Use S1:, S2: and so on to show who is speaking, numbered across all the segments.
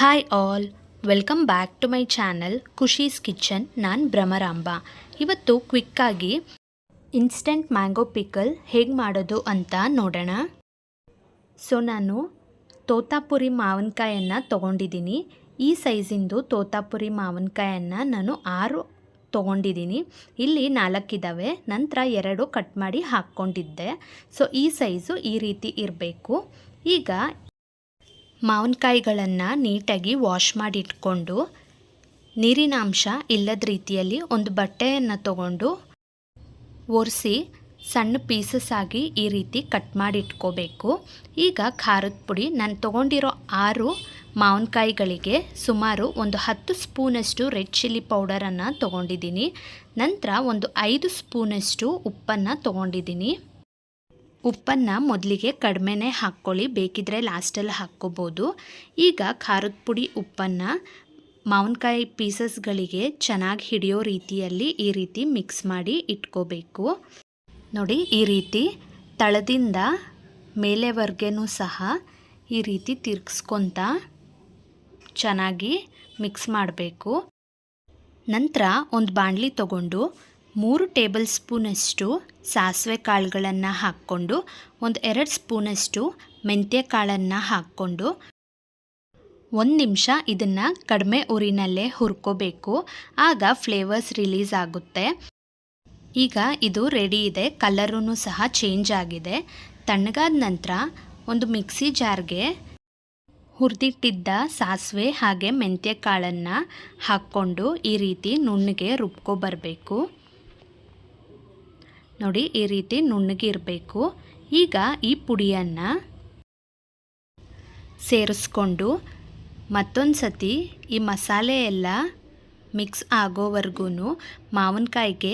S1: Hi all, welcome back to my channel Khushi's kitchen. ನಾನು ಭ್ರಮರಾಂಬ. ಇವತ್ತು ಕ್ವಿಕ್ಕಾಗಿ instant mango pickle ಹೇಗೆ ಮಾಡೋದು ಅಂತ ನೋಡೋಣ. ನಾನು ತೋತಾಪುರಿ ಮಾವಿನಕಾಯನ್ನು ತೊಗೊಂಡಿದ್ದೀನಿ. ಈ ಸೈಜಿಂದು ತೋತಾಪುರಿ ಮಾವಿನಕಾಯನ್ನು ನಾನು 6 ತೊಗೊಂಡಿದ್ದೀನಿ. ಇಲ್ಲಿ 4 ಇದ್ದಾವೆ, ನಂತರ 2 ಕಟ್ ಮಾಡಿ ಹಾಕ್ಕೊಂಡಿದ್ದೆ. ಈ ಸೈಜು ಈ ರೀತಿ ಇರಬೇಕು. ಈಗ ಮಾವಿನಕಾಯಿಗಳನ್ನು ನೀಟಾಗಿ ವಾಶ್ ಮಾಡಿ ಇಟ್ಕೊಂಡು ನೀರಿನ ಅಂಶ ಇಲ್ಲದ ರೀತಿಯಲ್ಲಿ ಒಂದು ಬಟ್ಟೆಯನ್ನು ತಗೊಂಡು ಒರೆಸಿ ಸಣ್ಣ ಪೀಸಸ್ ಆಗಿ ಈ ರೀತಿ ಕಟ್ ಮಾಡಿ ಇಟ್ಕೋಬೇಕು. ಈಗ ಖಾರದ ಪುಡಿ ನಾನು ತೊಗೊಂಡಿರೋ 6 ಮಾವಿನಕಾಯಿಗಳಿಗೆ ಸುಮಾರು ಒಂದು 10 ಸ್ಪೂನಷ್ಟು ರೆಡ್ ಚಿಲ್ಲಿ ಪೌಡರನ್ನು ತೊಗೊಂಡಿದ್ದೀನಿ. ನಂತರ ಒಂದು 5 ಸ್ಪೂನಷ್ಟು ಉಪ್ಪನ್ನು ತೊಗೊಂಡಿದ್ದೀನಿ. ಉಪ್ಪನ್ನು ಮೊದಲಿಗೆ ಕಡಿಮೆನೇ ಹಾಕ್ಕೊಳ್ಳಿ, ಬೇಕಿದ್ರೆ ಲಾಸ್ಟಲ್ಲಿ ಹಾಕ್ಕೋಬೋದು. ಈಗ ಖಾರದ ಪುಡಿ ಉಪ್ಪನ್ನು ಮಾವಿನಕಾಯಿ ಪೀಸಸ್ಗಳಿಗೆ ಚೆನ್ನಾಗಿ ಹಿಡಿಯೋ ರೀತಿಯಲ್ಲಿ ಈ ರೀತಿ ಮಿಕ್ಸ್ ಮಾಡಿ ಇಟ್ಕೋಬೇಕು. ನೋಡಿ, ಈ ರೀತಿ ತಳದಿಂದ ಮೇಲೆವರೆಗೂ ಸಹ ಈ ರೀತಿ ತಿರ್ಗಿಸ್ಕೊತ ಚೆನ್ನಾಗಿ ಮಿಕ್ಸ್ ಮಾಡಬೇಕು. ನಂತರ ಒಂದು ಬಾಣಲಿ ತಗೊಂಡು 3 ಟೇಬಲ್ ಸ್ಪೂನಷ್ಟು ಸಾಸಿವೆ ಕಾಳುಗಳನ್ನು ಹಾಕ್ಕೊಂಡು ಒಂದು 2 ಸ್ಪೂನಷ್ಟು ಮೆಂತ್ಯ ಕಾಳನ್ನು ಹಾಕ್ಕೊಂಡು 1 ನಿಮಿಷ ಇದನ್ನು ಕಡಿಮೆ ಉರಿನಲ್ಲೇ ಹುರ್ಕೋಬೇಕು. ಆಗ ಫ್ಲೇವರ್ಸ್ ರಿಲೀಸ್ ಆಗುತ್ತೆ. ಈಗ ಇದು ರೆಡಿ ಇದೆ, ಕಲರೂ ಸಹ ಚೇಂಜ್ ಆಗಿದೆ. ತಣ್ಣಗಾದ ನಂತರ ಒಂದು ಮಿಕ್ಸಿ ಜಾರ್ಗೆ ಹುರಿದಿಟ್ಟಿದ್ದ ಸಾಸಿವೆ ಹಾಗೆ ಮೆಂತ್ಯ ಕಾಳನ್ನು ಹಾಕ್ಕೊಂಡು ಈ ರೀತಿ ನುಣ್ಣಗೆ ರುಬ್ಕೊಬರಬೇಕು. ನೋಡಿ, ಈ ರೀತಿ ನುಣ್ಣಗೆ ಇರಬೇಕು. ಈಗ ಈ ಪುಡಿಯನ್ನು ಸೇರಿಸ್ಕೊಂಡು ಮತ್ತೊಂದು ಸತಿ ಈ ಮಸಾಲೆ ಎಲ್ಲ ಮಿಕ್ಸ್ ಆಗೋವರೆಗೂ ಮಾವಿನಕಾಯಿಗೆ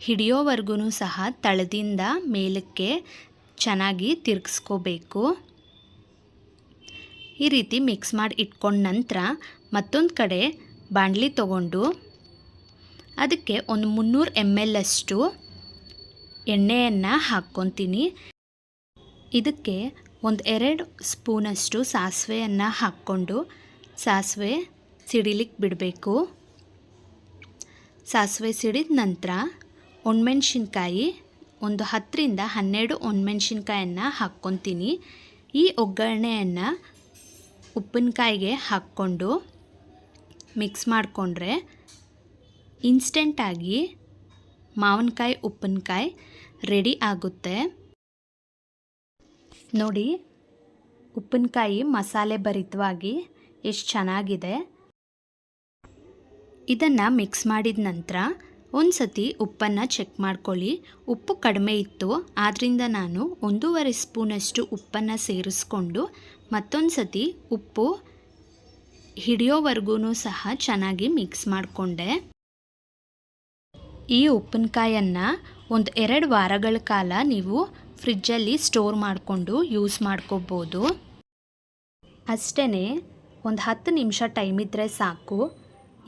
S1: ಹಿಡಿಯೋವರೆಗೂ ಸಹ ತಳದಿಂದ ಮೇಲಕ್ಕೆ ಚೆನ್ನಾಗಿ ತಿರುಗಿಸ್ಕೋಬೇಕು. ಈ ರೀತಿ ಮಿಕ್ಸ್ ಮಾಡಿ ಇಟ್ಕೊಂಡ ನಂತರ ಮತ್ತೊಂದು ಕಡೆ ಬಾಣಲಿ ತಗೊಂಡು ಅದಕ್ಕೆ ಒಂದು 300 ml ಅಷ್ಟು ಎಣ್ಣೆಯನ್ನು ಹಾಕ್ಕೊತೀನಿ. ಇದಕ್ಕೆ ಒಂದು 2 ಸ್ಪೂನಷ್ಟು ಸಾಸಿವೆಯನ್ನು ಹಾಕ್ಕೊಂಡು ಸಾಸಿವೆ ಸಿಡಿಲಿಕ್ಕೆ ಬಿಡಬೇಕು. ಸಾಸಿವೆ ಸಿಡಿದ ನಂತರ ಒಣಮೆಣ್ಸಿನ್ಕಾಯಿ ಒಂದು 10ರಿಂದ 12 ಒಣಮೆಣ್ಸಿನ್ಕಾಯನ್ನು ಹಾಕ್ಕೊತೀನಿ. ಈ ಒಗ್ಗರಣೆಯನ್ನು ಉಪ್ಪಿನಕಾಯಿಗೆ ಹಾಕ್ಕೊಂಡು ಮಿಕ್ಸ್ ಮಾಡಿಕೊಂಡ್ರೆ ಇನ್ಸ್ಟೆಂಟಾಗಿ ಮಾವಿನಕಾಯಿ ಉಪ್ಪಿನಕಾಯಿ ರೆಡಿ ಆಗುತ್ತೆ. ನೋಡಿ, ಉಪ್ಪಿನಕಾಯಿ ಮಸಾಲೆ ಭರಿತವಾಗಿ ಎಷ್ಟು ಚೆನ್ನಾಗಿದೆ. ಇದನ್ನು ಮಿಕ್ಸ್ ಮಾಡಿದ ನಂತರ ಒಂದು ಸತಿ ಉಪ್ಪನ್ನು ಚೆಕ್ ಮಾಡ್ಕೊಳ್ಳಿ. ಉಪ್ಪು ಕಡಿಮೆ ಇತ್ತು, ಆದ್ದರಿಂದ ನಾನು 1.5 ಸ್ಪೂನಷ್ಟು ಉಪ್ಪನ್ನು ಸೇರಿಸ್ಕೊಂಡು ಮತ್ತೊಂದು ಸತಿ ಉಪ್ಪು ಹಿಡಿಯೋವರೆಗೂ ಸಹ ಚೆನ್ನಾಗಿ ಮಿಕ್ಸ್ ಮಾಡಿಕೊಂಡೆ. ಈ ಉಪ್ಪಿನಕಾಯನ್ನು ಒಂದು 2 ವಾರಗಳ ಕಾಲ ನೀವು ಫ್ರಿಜ್ಜಲ್ಲಿ ಸ್ಟೋರ್ ಮಾಡಿಕೊಂಡು ಯೂಸ್ ಮಾಡ್ಕೋಬೋದು. ಅಷ್ಟೇ, ಒಂದು 10 ನಿಮಿಷ ಟೈಮ್ ಇದ್ದರೆ ಸಾಕು.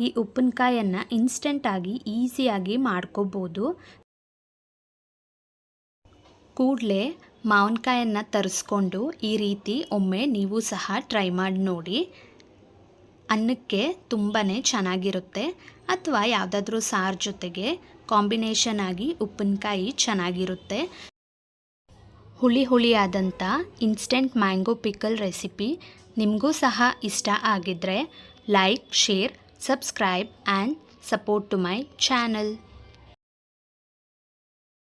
S1: ಈ ಉಪ್ಪಿನಕಾಯನ್ನು ಇನ್ಸ್ಟೆಂಟಾಗಿ ಈಸಿಯಾಗಿ ಮಾಡ್ಕೋಬೋದು. ಕೂಡಲೇ ಮಾವಿನಕಾಯನ್ನು ತರಿಸ್ಕೊಂಡು ಈ ರೀತಿ ಒಮ್ಮೆ ನೀವು ಸಹ ಟ್ರೈ ಮಾಡಿ ನೋಡಿ. ಅನ್ನಕ್ಕೆ ತುಂಬಾ ಚೆನ್ನಾಗಿರುತ್ತೆ, ಅಥವಾ ಯಾವುದಾದ್ರೂ ಸಾರು ಜೊತೆಗೆ ಕಾಂಬಿನೇಷನ್ ಆಗಿ ಉಪ್ಪಿನಕಾಯಿ ಚೆನ್ನಾಗಿರುತ್ತೆ. ಹುಳಿಯಾದಂಥ ಇನ್ಸ್ಟೆಂಟ್ ಮ್ಯಾಂಗೋ ಪಿಕಲ್ ರೆಸಿಪಿ ನಿಮಗೂ ಸಹ ಇಷ್ಟ ಆಗಿದ್ದರೆ like, share, subscribe and support to my channel.